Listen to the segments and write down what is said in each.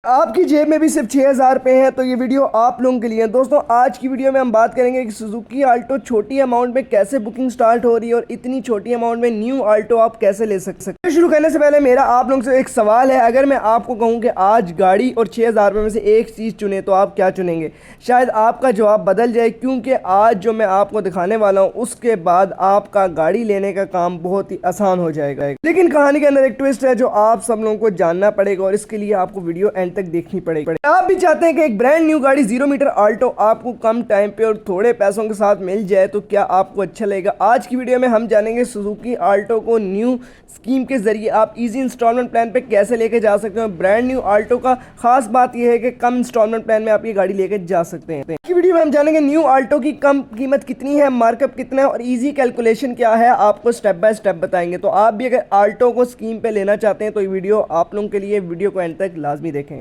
आपकी जेब में भी सिर्फ 6,000 रुपये हैं तो ये वीडियो आप लोगों के लिए है। दोस्तों आज की वीडियो में हम बात करेंगे कि सुजुकी आल्टो छोटी अमाउंट में कैसे बुकिंग स्टार्ट हो रही है और इतनी छोटी अमाउंट में न्यू आल्टो आप कैसे ले सकते हैं। शुरू करने से पहले मेरा आप लोगों से एक सवाल है, अगर मैं आपको कहूँ कि आज गाड़ी और 6,000 रुपये में से एक चीज़ चुने तो आप क्या चुनेंगे? शायद आपका जवाब बदल जाए, क्योंकि आज जो मैं आपको दिखाने वाला हूँ उसके बाद आपका गाड़ी लेने का काम बहुत ही आसान हो जाएगा। लेकिन कहानी के अंदर एक ट्विस्ट है जो आप सब लोगों को जानना पड़ेगा और इसके लिए आपको वीडियो एंड तक देखनी पड़ेगी। आप भी चाहते हैं कि एक ब्रांड न्यू गाड़ी 0 मीटर आल्टो आपको कम टाइम पे और थोड़े पैसों के साथ मिल जाए तो क्या आपको अच्छा लगेगा? आज की वीडियो में हम जानेंगे सुजुकी आल्टो को न्यू स्कीम के जरिए आप इजी इंस्टॉलमेंट प्लान पे कैसे लेके जा सकते हैं। ब्रांड न्यू आल्टो का खास बात यह है कि कम इंस्टॉलमेंट प्लान में आप ये गाड़ी लेके जा सकते हैं। की वीडियो में हम जानेंगे न्यू आल्टो की कम कीमत कितनी है, मार्कअप कितना है और इजी कैलकुलेशन क्या है, आपको स्टेप बाय स्टेप बताएंगे। तो आप भी अगर आल्टो को स्कीम पे लेना चाहते हैं तो ये वीडियो आप लोगों के लिए, वीडियो को एंड तक लाजमी देखें।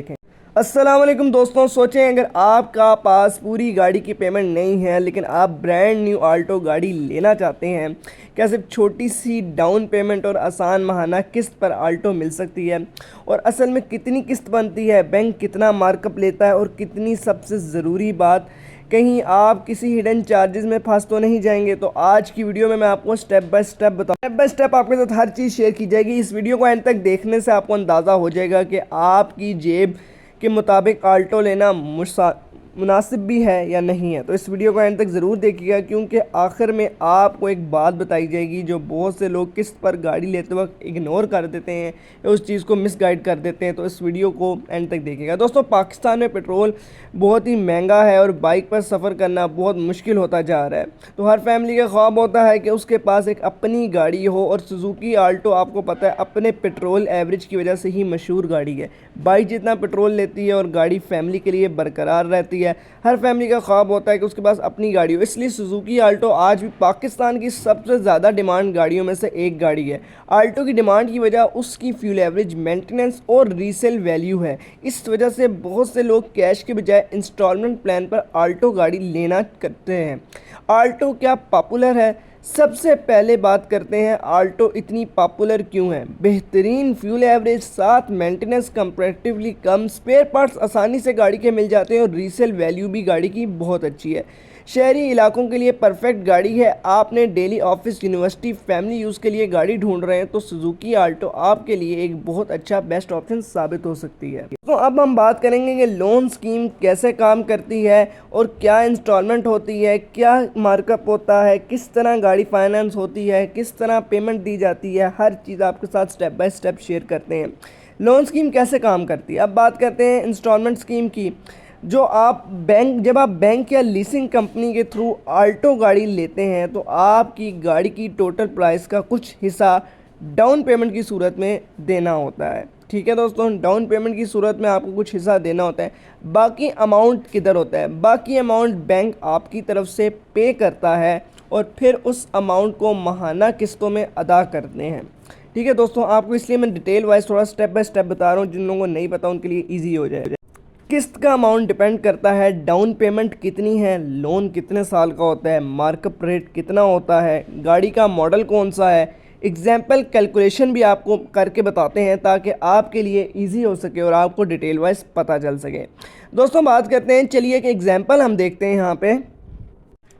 अस्सलाम वालेकुम दोस्तों, सोचें अगर आपका पास पूरी गाड़ी की पेमेंट नहीं है लेकिन आप ब्रांड न्यू आल्टो गाड़ी लेना चाहते हैं, क्या सिर्फ छोटी सी डाउन पेमेंट और आसान माहाना किस्त पर आल्टो मिल सकती है? और असल में कितनी किस्त बनती है, बैंक कितना मार्कअप लेता है और कितनी, सबसे ज़रूरी बात, कहीं आप किसी हिडन चार्जेस में फंस तो नहीं जाएंगे? तो आज की वीडियो में मैं आपको स्टेप बाय स्टेप आपके साथ हर चीज़ शेयर की जाएगी। इस वीडियो को एंड तक देखने से आपको अंदाज़ा हो जाएगा कि आपकी जेब के मुताबिक आल्टो लेना मुनासिब भी है या नहीं है। तो इस वीडियो को एंड तक ज़रूर देखिएगा, क्योंकि आखिर में आपको एक बात बताई जाएगी जो बहुत से लोग किस्त पर गाड़ी लेते वक्त इग्नोर कर देते हैं या उस चीज़ को मिसगाइड कर देते हैं। तो इस वीडियो को एंड तक देखिएगा। दोस्तों, पाकिस्तान में पेट्रोल बहुत ही महंगा है और बाइक पर सफ़र करना बहुत मुश्किल होता जा रहा है। तो हर फैमिली का ख्वाब होता है कि उसके पास एक अपनी गाड़ी हो, और सुजुकी आल्टो आपको पता है अपने पेट्रोल एवरेज की वजह से ही मशहूर गाड़ी है। बाइक जितना पेट्रोल लेती है और गाड़ी फैमिली के लिए बरकरार रहती है। हर फैमिली का ख्वाब होता है कि उसके पास अपनी गाड़ी हो, इसलिए सुजुकी आल्टो आज भी पाकिस्तान की सबसे ज़्यादा डिमांड गाड़ियों में से एक गाड़ी है। आल्टो की डिमांड की वजह उसकी फ्यूल एवरेज, मेंटेनेंस और रीसेल वैल्यू है। इस वजह से बहुत से लोग कैश के बजाय इंस्टॉलमेंट प्लान पर आल्टो गाड़ी लेना करते हैं। आल्टो क्या पॉपुलर है? सबसे पहले बात करते हैं आल्टो इतनी पॉपुलर क्यों है। बेहतरीन फ्यूल एवरेज, साथ मेंटेनेंस कंपैरेटिवली कम, स्पेयर पार्ट्स आसानी से गाड़ी के मिल जाते हैं और रीसेल वैल्यू भी गाड़ी की बहुत अच्छी है। शहरी इलाकों के लिए परफेक्ट गाड़ी है। आपने daily, office, university, family use के लिए गाड़ी ढूंढ रहे हैं तो सुजुकी आल्टो आपके लिए एक बहुत अच्छा बेस्ट ऑप्शन साबित हो सकती है। तो अब हम बात करेंगे कि लोन स्कीम कैसे काम करती है और क्या इंस्टॉलमेंट होती है, क्या मार्कअप होता है, किस तरह गाड़ी फाइनेंस होती है, किस तरह पेमेंट दी जाती है। हर चीज़ आपके साथ स्टेप बाय स्टेप शेयर करते हैं। लोन स्कीम कैसे काम करती है, अब बात करते हैं इंस्टॉलमेंट स्कीम की। जब आप बैंक या लीसिंग कंपनी के थ्रू आल्टो गाड़ी लेते हैं तो आपकी गाड़ी की टोटल प्राइस का कुछ हिस्सा डाउन पेमेंट की सूरत में देना होता है। ठीक है दोस्तों, डाउन पेमेंट की सूरत में आपको कुछ हिस्सा देना होता है। बाकी अमाउंट किधर होता है? बाकी अमाउंट बैंक आपकी तरफ से पे करता है और फिर उस अमाउंट को माहाना किस्तों में अदा करते हैं। ठीक है दोस्तों, आपको इसलिए मैं डिटेल वाइज थोड़ा स्टेप बाय स्टेप बता रहा हूँ, जिन लोगों को नहीं पता उनके लिए ईजी हो जाए। किस्त का अमाउंट डिपेंड करता है डाउन पेमेंट कितनी है, लोन कितने साल का होता है, मार्कअप रेट कितना होता है, गाड़ी का मॉडल कौन सा है। एग्जाम्पल कैलकुलेशन भी आपको करके बताते हैं ताकि आपके लिए इजी हो सके और आपको डिटेल वाइज पता चल सके। दोस्तों, बात करते हैं, चलिए एक एग्जाम्पल हम देखते हैं। यहाँ पे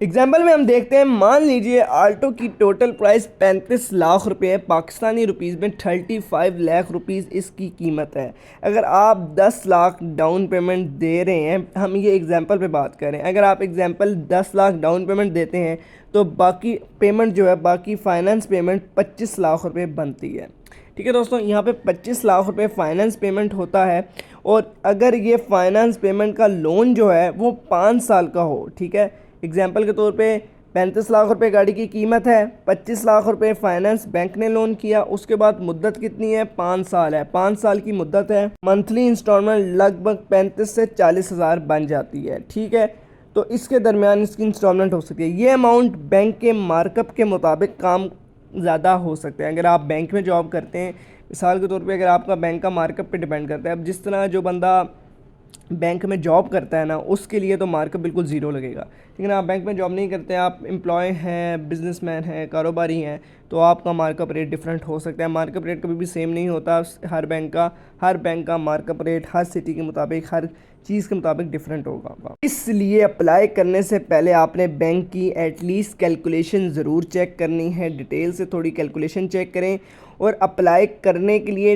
एग्जाम्पल में हम देखते हैं, मान लीजिए आल्टो की टोटल प्राइस 35 लाख रुपए है, पाकिस्तानी रुपीज़ में 35 लाख रुपीज़ इसकी कीमत है। अगर आप 10 लाख डाउन पेमेंट दे रहे हैं, हम ये एग्जाम्पल पे बात करें, अगर आप एग्जाम्पल 10 लाख डाउन पेमेंट देते हैं तो बाकी पेमेंट जो है, बाकी फ़ाइनेंस पेमेंट 25 लाख रुपये बनती है। ठीक है दोस्तों, यहाँ पे 25 लाख रुपए फाइनेंस पेमेंट होता है और अगर ये फाइनेंस पेमेंट का लोन जो है वो 5 साल का हो, ठीक है, एग्जाम्पल के तौर पे 35 लाख रुपए गाड़ी की कीमत है, 25 लाख रुपए फाइनेंस बैंक ने लोन किया, उसके बाद मुद्दत कितनी है? 5 साल है, 5 साल की मुद्दत है। मंथली इंस्टॉलमेंट लगभग 35 से 40 हज़ार बन जाती है। ठीक है, तो इसके दरमियान इसकी इंस्टॉलमेंट हो सकती है। ये अमाउंट बैंक के मार्कअप के मुताबिक काम ज़्यादा हो सकते हैं। अगर आप बैंक में जॉब करते हैं, मिसाल के तौर पे अगर आपका बैंक का मार्कअप पे डिपेंड करता है, अब जिस तरह जो बंदा बैंक में जॉब करता है ना, उसके लिए तो मार्कअप बिल्कुल ज़ीरो लगेगा। लेकिन आप बैंक में जॉब नहीं करते हैं, आप एम्प्लॉय हैं, बिजनेसमैन हैं, कारोबारी हैं, तो आपका मार्कअप रेट डिफरेंट हो सकता है। मार्कअप रेट कभी भी सेम नहीं होता हर बैंक का मार्कअप रेट हर सिटी के मुताबिक, हर चीज़ के मुताबिक डिफरेंट होगा। इसलिए अप्लाई करने से पहले आपने बैंक की एटलीस्ट कैलकुलेशन ज़रूर चेक करनी है, डिटेल से थोड़ी कैलकुलेशन चेक करें। और अप्लाई करने के लिए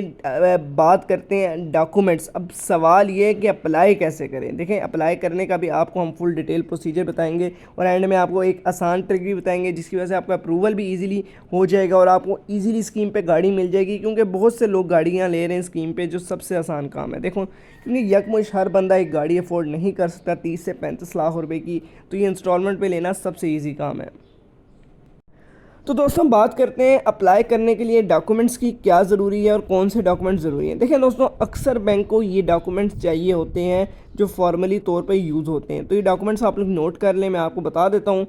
बात करते हैं डॉक्यूमेंट्स। अब सवाल ये है कि अप्लाई कैसे करें। देखें, अप्लाई करने का भी आपको हम फुल डिटेल प्रोसीजर बताएंगे और एंड में आपको एक आसान ट्रिक भी बताएंगे जिसकी वजह से आपका अप्रूवल भी इजीली हो जाएगा और आपको इजीली स्कीम पे गाड़ी मिल जाएगी। क्योंकि बहुत से लोग गाड़ियाँ ले रहे हैं स्कीम पे, जो सबसे आसान काम है। देखो, क्योंकि यकमुश्त हर बंदा एक गाड़ी अफोर्ड नहीं कर सकता 30 से 35 लाख रुपए की, तो ये इंस्टॉलमेंट पे लेना सबसे ईजी काम है। तो दोस्तों, बात करते हैं अप्लाई करने के लिए डॉक्यूमेंट्स की क्या ज़रूरी है और कौन से डॉक्यूमेंट्स ज़रूरी हैं। देखिए दोस्तों, अक्सर बैंक को ये डॉक्यूमेंट्स चाहिए होते हैं जो फॉर्मली तौर पे यूज़ होते हैं। तो ये डॉक्यूमेंट्स आप लोग नोट कर लें, मैं आपको बता देता हूँ।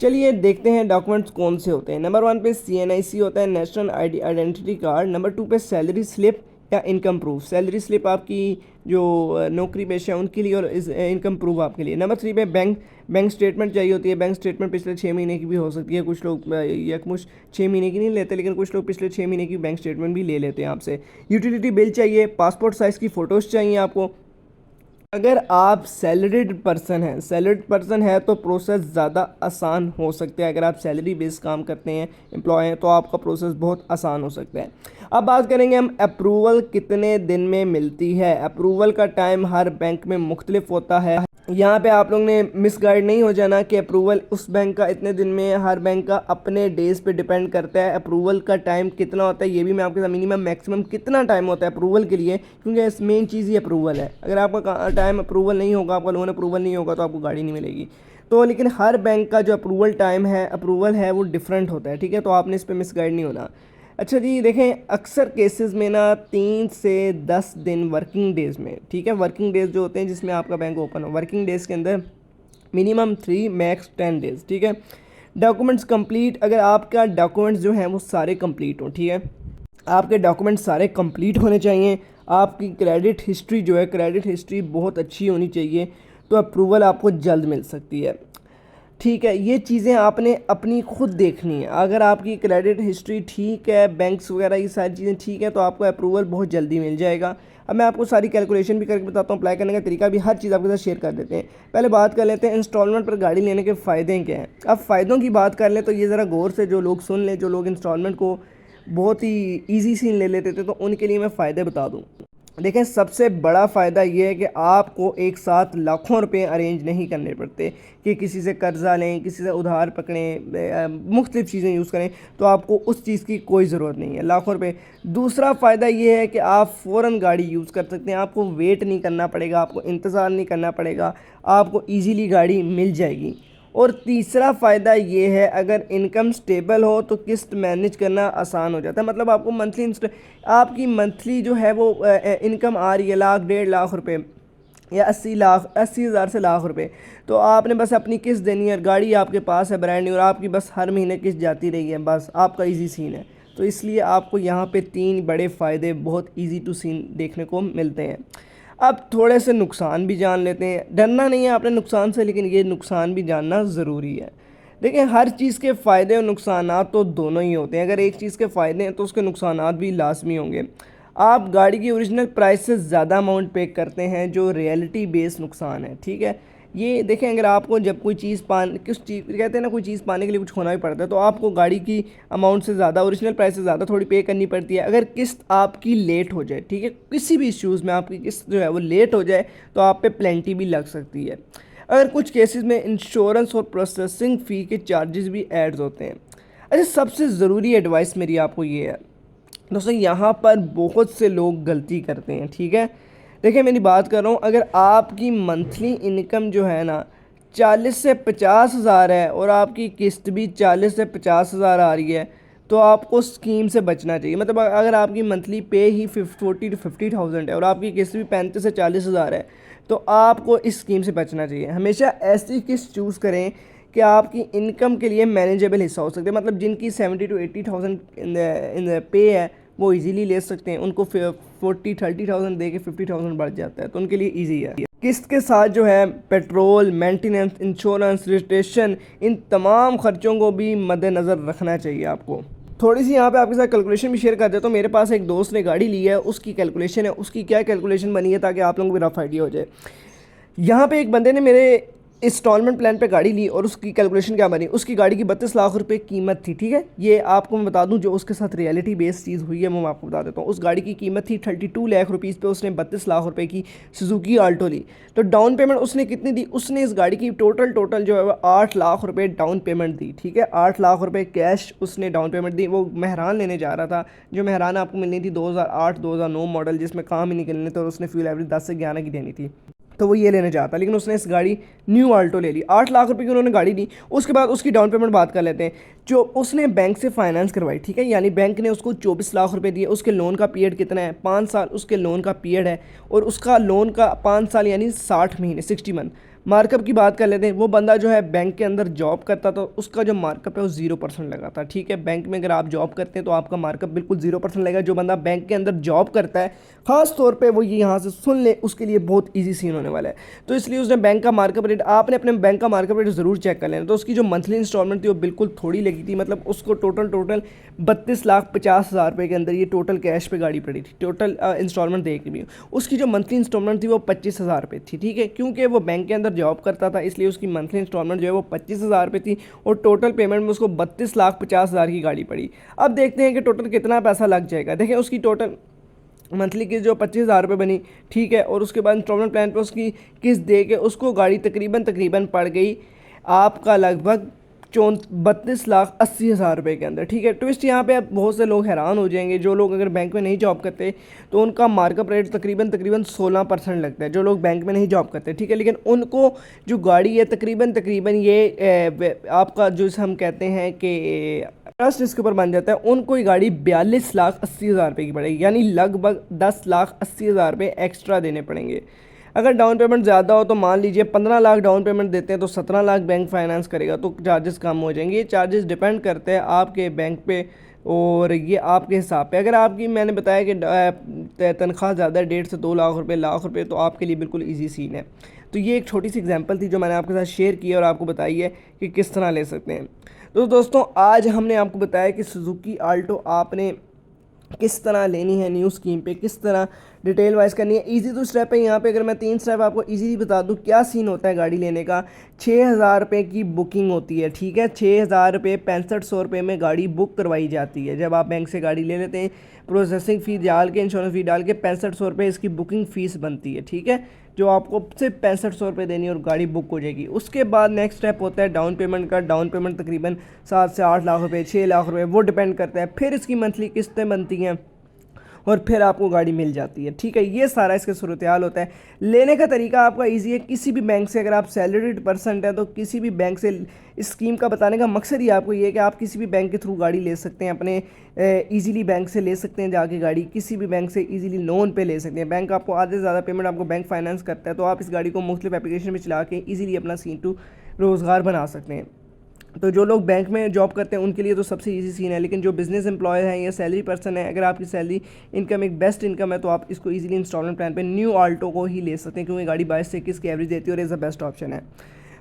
चलिए देखते हैं डॉक्यूमेंट्स कौन से होते हैं। नंबर 1 पे CNIC होता है, नेशनल आइडेंटिटी कार्ड। नंबर 2 पे सैलरी स्लिप या इनकम प्रूफ। सैलरी स्लिप आपकी जो नौकरी पेशा है उनके लिए और इनकम प्रूफ आपके लिए। नंबर 3 पे बैंक स्टेटमेंट चाहिए होती है। बैंक स्टेटमेंट पिछले 6 महीने की भी हो सकती है। कुछ लोग यकमुश्त 6 महीने की नहीं लेते, लेकिन कुछ लोग पिछले 6 महीने की बैंक स्टेटमेंट भी ले लेते हैं आपसे। यूटिलिटी बिल चाहिए, पासपोर्ट साइज़ की फ़ोटोज़ चाहिए आपको। अगर आप सैलरीड पर्सन है तो प्रोसेस ज़्यादा आसान हो सकता है। अगर आप सैलरी बेस्ड काम करते हैं, एम्प्लॉय हैं, तो आपका प्रोसेस बहुत आसान हो सकता है। अब बात करेंगे हम अप्रूवल कितने दिन में मिलती है। अप्रूवल का टाइम हर बैंक में मुख्तलिफ होता है। यहाँ पे आप लोग ने मिसगाइड नहीं हो जाना कि अप्रूवल उस बैंक का इतने दिन में, हर बैंक का अपने डेज़ पे डिपेंड करता है। अप्रूवल का टाइम कितना होता है ये भी मैं आपके साथ, मिनिमम मैक्सिमम कितना टाइम होता है अप्रूवल के लिए, क्योंकि मेन चीज़ ही अप्रूवल है। अगर आपका टाइम अप्रूवल नहीं होगा, आपका लोन अप्रूवल नहीं होगा, तो आपको गाड़ी नहीं मिलेगी। तो लेकिन हर बैंक का जो अप्रूवल है वो डिफरेंट होता है, ठीक है। तो आपने इस पर मिसगाइड नहीं होना। अच्छा जी, देखें, अक्सर केसेस में ना 3 से 10 दिन वर्किंग डेज़ में, ठीक है, वर्किंग डेज़ जो होते हैं जिसमें आपका बैंक ओपन हो, वर्किंग डेज़ के अंदर मिनिमम 3 मैक्स 10 डेज़, ठीक है। डॉक्यूमेंट्स कंप्लीट, अगर आपका डॉक्यूमेंट्स जो हैं वो सारे कंप्लीट हों, ठीक है, आपके डॉक्यूमेंट्स सारे कंप्लीट होने चाहिए। आपकी क्रेडिट हिस्ट्री जो है, क्रेडिट हिस्ट्री बहुत अच्छी होनी चाहिए, तो अप्रूवल आपको जल्द मिल सकती है, ठीक है। ये चीज़ें आपने अपनी खुद देखनी है। अगर आपकी क्रेडिट हिस्ट्री ठीक है, बैंक्स वगैरह ये सारी चीज़ें ठीक है, तो आपको अप्रूवल बहुत जल्दी मिल जाएगा। अब मैं आपको सारी कैलकुलेशन भी करके बताता हूँ, अप्लाई करने का तरीका भी, हर चीज़ आपके साथ शेयर कर देते हैं। पहले बात कर लेते हैं इंस्टॉलमेंट पर गाड़ी लेने के फ़ायदे क्या हैं। अब फ़ायदों की बात कर लें तो ये ज़रा गौर से जो लोग सुन लें, जो लोग इंस्टॉलमेंट को बहुत ही ईजी सीन ले लेते थे, तो उनके लिए मैं फ़ायदे बता दूँ। देखें, सबसे बड़ा फ़ायदा ये है कि आपको एक साथ लाखों रुपए अरेंज नहीं करने पड़ते कि किसी से कर्ज़ा लें, किसी से उधार पकड़ें, मुख्तलिफ़ चीज़ें यूज़ करें, तो आपको उस चीज़ की कोई ज़रूरत नहीं है, लाखों रुपए। दूसरा फ़ायदा ये है कि आप फ़ौरन गाड़ी यूज़ कर सकते हैं, आपको वेट नहीं करना पड़ेगा, आपको इंतज़ार नहीं करना पड़ेगा, आपको ईज़िली गाड़ी मिल जाएगी। और तीसरा फ़ायदा ये है, अगर इनकम स्टेबल हो तो किस्त मैनेज करना आसान हो जाता है। मतलब आपको आपकी मंथली जो है वो इनकम आ रही है 1 लाख 1.5 लाख रुपए या 80,000 से लाख रुपए, तो आपने बस अपनी किस्त देनी है, गाड़ी आपके पास है ब्रांड न्यू, और आपकी बस हर महीने किस्त जाती रही है, बस आपका ईजी सीन है। तो इसलिए आपको यहाँ पे 3 बड़े फ़ायदे बहुत ईजी टू सीन देखने को मिलते हैं। अब थोड़े से नुकसान भी जान लेते हैं। डरना नहीं है आपने नुकसान से, लेकिन ये नुकसान भी जानना ज़रूरी है। देखिए, हर चीज़ के फ़ायदे और नुकसान तो दोनों ही होते हैं। अगर एक चीज़ के फ़ायदे हैं तो उसके नुकसान भी लाजमी होंगे। आप गाड़ी की ओरिजिनल प्राइस से ज़्यादा अमाउंट पे करते हैं, जो रियलिटी बेस्ड नुकसान है, ठीक है। ये देखें, अगर आपको जब कोई चीज़ किस चीज़ कहते हैं ना, कोई चीज़ पाने के लिए कुछ होना भी पड़ता है, तो आपको गाड़ी की अमाउंट से ज़्यादा, ओरिजिनल प्राइस से ज़्यादा थोड़ी पे करनी पड़ती है। अगर किस्त आपकी लेट हो जाए, ठीक है, किसी भी इश्यूज़ में आपकी किस्त जो है वो लेट हो जाए, तो आप पे पेनल्टी भी लग सकती है। अगर कुछ केसेस में इंश्योरेंस और प्रोसेसिंग फ़ी के चार्जेस भी ऐड होते हैं। अच्छा, सबसे ज़रूरी एडवाइस मेरी आपको ये है दोस्तों, यहाँ पर बहुत से लोग गलती करते हैं, ठीक है। देखिए, मेरी बात कर रहा हूँ, अगर आपकी मंथली इनकम जो है ना 40 से 50 हज़ार है और आपकी किस्त भी 40 से 50 हज़ार आ रही है, तो आपको स्कीम से बचना चाहिए। मतलब अगर आपकी मंथली पे ही 40 to 50,000 है और आपकी किस्त भी 35 से 40 हज़ार है, तो आपको इस स्कीम से बचना चाहिए। हमेशा ऐसी किस्त चूज़ करें कि आपकी इनकम के लिए मैनेजेबल हिस्सा हो सकते हैं। मतलब जिनकी 70 to 80,000 इन पे है, वो इजीली ले सकते हैं। उनको 40-30,000 दे के 50,000 बढ़ जाता है, तो उनके लिए इजी है। किस्त के साथ जो है पेट्रोल, मेंटेनेंस, इंश्योरेंस, रजिस्ट्रेशन, इन तमाम ख़र्चों को भी मद्देनज़र रखना चाहिए आपको। थोड़ी सी यहाँ पे आपके साथ कैलकुलेशन भी शेयर कर देता हूँ। मेरे पास एक दोस्त ने गाड़ी ली है, उसकी कैलकुलेशन है, उसकी क्या कैलकुलेशन बनी है ताकि आप लोगों को भी रफ आइडिया हो जाए। यहाँ पे एक बंदे ने मेरे इंस्टॉलमेंट प्लान पे गाड़ी ली और उसकी कैलकुलेशन क्या बनी, उसकी गाड़ी की 32 लाख रुपए कीमत थी। ठीक है, ये आपको मैं बता दूं जो उसके साथ रियलिटी बेस्ड चीज़ हुई है वो मैं आपको बता देता हूँ। उस गाड़ी की कीमत थी 32 लाख रुपीज़ पे, उसने 32 लाख रुपए की सुजुकी आल्टो ली। तो डाउन पेमेंट उसने कितनी दी, उसने इस गाड़ी की टोटल जो है वो 8 लाख रुपये डाउन पेमेंट दी। ठीक है, 8 लाख रुपये कैश उसने डाउन पेमेंट दी। वो मेहरान लेने जा रहा था, जो मेहरान आपको मिलनी थी 2008-2009 मॉडल, जिसमें काम ही निकलने थे और उसने फ्यूल एवरेज 10 से 11 की देनी थी। तो वो ये लेने जाता, लेकिन उसने इस गाड़ी न्यू आल्टो ले ली। 8 लाख रुपए की उन्होंने गाड़ी ली। उसके बाद उसकी डाउन पेमेंट बात कर लेते हैं। जो उसने बैंक से फाइनेंस करवाई, ठीक है, यानी बैंक ने उसको 24 लाख रुपए दिए। उसके लोन का पीरियड कितना है, 5 साल उसके लोन का पीरियड है। और उसका लोन का 5 साल यानी 60 महीने, 60 मंथ। मार्कअप की बात कर लेते हैं। वो बंदा जो है बैंक के अंदर जॉब करता, तो उसका जो मार्कअप है वो 0% लगा था। ठीक है, बैंक में अगर आप जॉब करते हैं तो आपका मार्कअप बिल्कुल 0% लगेगा। जो बंदा बैंक के अंदर जॉब करता है, ख़ास तौर पे वो ये यहाँ से सुन ले, उसके लिए बहुत ईजी सीन होने वाला है। तो इसलिए उसने बैंक का मार्कअप रेट, आपने अपने बैंक का मार्कअप रेट ज़रूर चेक कर लेना। तो उसकी जो मंथली इंस्टॉलमेंट थी वो बिल्कुल थोड़ी लगी थी, मतलब उसको टोटल 32,50,000 रुपये के अंदर ये टोटल कैश पे गाड़ी पड़ी थी। टोटल इंस्टॉलमेंट देख भी उसकी जो मंथली इंस्टॉलमेंट थी वो 25,000 रुपये थी। ठीक है, क्योंकि वो बैंक के अंदर जॉब करता था इसलिए उसकी मंथली इंस्टॉलमेंट जो है वो 25,000 रुपये थी और टोटल पेमेंट में उसको 32,50,000 की गाड़ी पड़ी। अब देखते हैं कि टोटल कितना पैसा लग जाएगा। देखिए, उसकी टोटल मंथली किस्त जो 25,000 रुपये बनी, ठीक है, और उसके बाद इंस्टॉलमेंट प्लान पे उसकी किस्त दे के उसको गाड़ी तकरीबन पड़ गई आपका लगभग 32,80,000 रुपये के अंदर। ठीक है, ट्विस्ट यहाँ पे अब बहुत से लोग हैरान हो जाएंगे। जो लोग अगर बैंक में नहीं जॉब करते तो उनका मार्कअप रेट तकरीबन 16% लगता है, जो लोग बैंक में नहीं जॉब करते। ठीक है, लेकिन उनको जो गाड़ी है तकरीबन ये आपका जो हम कहते हैं कि ट्रस्ट इसके ऊपर बन जाता है, उनको ये गाड़ी 42,80,000 रुपये की पड़ेगी, यानी लगभग 10,80,000 रुपये एक्स्ट्रा देने पड़ेंगे। अगर डाउन पेमेंट ज़्यादा हो तो मान लीजिए 15 लाख डाउन पेमेंट देते हैं तो 17 लाख बैंक फाइनेंस करेगा, तो चार्जेस कम हो जाएंगे। ये चार्जेस डिपेंड करते हैं आपके बैंक पे और ये आपके हिसाब पे। अगर आपकी, मैंने बताया कि तनख्वाह ज़्यादा है, 1.5 से 2 लाख रुपए, तो आपके लिए बिल्कुल ईजी सीन है। तो ये एक छोटी सी एग्जांपल थी जो मैंने आपके साथ शेयर की और आपको बताई है कि किस तरह ले सकते हैं। तो दोस्तों, आज हमने आपको बताया कि सुजुकी आल्टो आपने किस तरह लेनी है, न्यू स्कीम पे किस तरह डिटेल वाइज करनी है। इजी तो स्टेप है। यहाँ पे अगर मैं 3 स्टेप आपको इजीली बता दूँ क्या सीन होता है गाड़ी लेने का। 6,000 रुपये की बुकिंग होती है। ठीक है, 6,000 रुपये, 6500 रुपये में गाड़ी बुक करवाई जाती है। जब आप बैंक से गाड़ी ले लेते हैं, प्रोसेसिंग फ़ी डाल के, इंश्योरेंस फ़ी डाल के 6500 रुपये इसकी बुकिंग फ़ीस बनती है। ठीक है, जो आपको सिर्फ 6500 रुपये देनी है और गाड़ी बुक हो जाएगी। उसके बाद नेक्स्ट स्टेप होता है डाउन पेमेंट का। डाउन पेमेंट तकरीबन 7 से 8 लाख रुपए, 6 लाख रुपए, वो डिपेंड करता है। फिर इसकी मंथली किस्तें बनती हैं और फिर आपको गाड़ी मिल जाती है। ठीक है, ये सारा इसका सूरत-ए-हाल होता है। लेने का तरीका आपका ईजी है। किसी भी बैंक से, अगर आप सैलरीड पर्सन हैं तो किसी भी बैंक से, इस स्कीम का बताने का मकसद ही आपको ये है कि आप किसी भी बैंक के थ्रू गाड़ी ले सकते हैं, अपने ईजीली बैंक से ले सकते हैं जाके गाड़ी, किसी भी बैंक से ईजीली लोन पे ले सकते हैं। बैंक आपको आधे से ज़्यादा पेमेंट आपको बैंक फाइनेंस करता है, तो आप इस गाड़ी को मुख्तलिफ एप्लीकेशन में चला के ईजीली अपना सीन टू रोज़गार बना सकते हैं। तो जो लोग बैंक में जॉब करते हैं उनके लिए तो सबसे इजी सीन है, लेकिन जो बिज़नेस एम्प्लॉय हैं या सैलरी पर्सन है, अगर आपकी सैलरी इनकम एक बेस्ट इनकम है तो आप इसको इजीली इंस्टॉलमेंट प्लान पे न्यू आल्टो को ही ले सकते हैं, क्योंकि गाड़ी 22 से 21 की एवरेज देती है और इज़ द बेस्ट ऑप्शन है।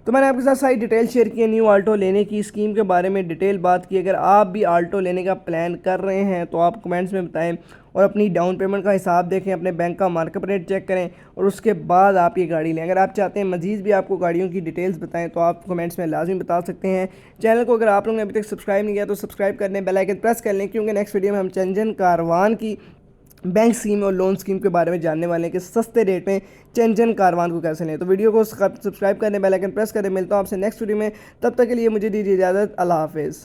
तो मैंने आपके साथ सारी डिटेल शेयर की है न्यू आल्टो लेने की, स्कीम के बारे में डिटेल बात की। अगर आप भी आल्टो लेने का प्लान कर रहे हैं तो आप कमेंट्स में बताएं और अपनी डाउन पेमेंट का हिसाब देखें, अपने बैंक का मार्कअप रेट चेक करें और उसके बाद आप ये गाड़ी लें। अगर आप चाहते हैं मज़ीद भी आपको गाड़ियों की डिटेल्स बताएं तो आप कमेंट्स में लाजमी बता सकते हैं। चैनल को अगर आप लोगों ने अभी तक सब्सक्राइब नहीं किया तो सब्सक्राइब कर लें, बेल आइकन प्रेस कर लें, क्योंकि नेक्स्ट वीडियो में हम चंजन कारवान की बैंक स्कीम और लोन स्कीम के बारे में जानने वाले हैं कि सस्ते रेट में चंजन कारवान को कैसे लें। तो वीडियो को सब्सक्राइब करने, बेल आइकन प्रेस करें। मिलता हूँ आपसे नेक्स्ट वीडियो में, तब तक के लिए मुझे दीजिए इजाज़त। अल्लाह हाफिज़।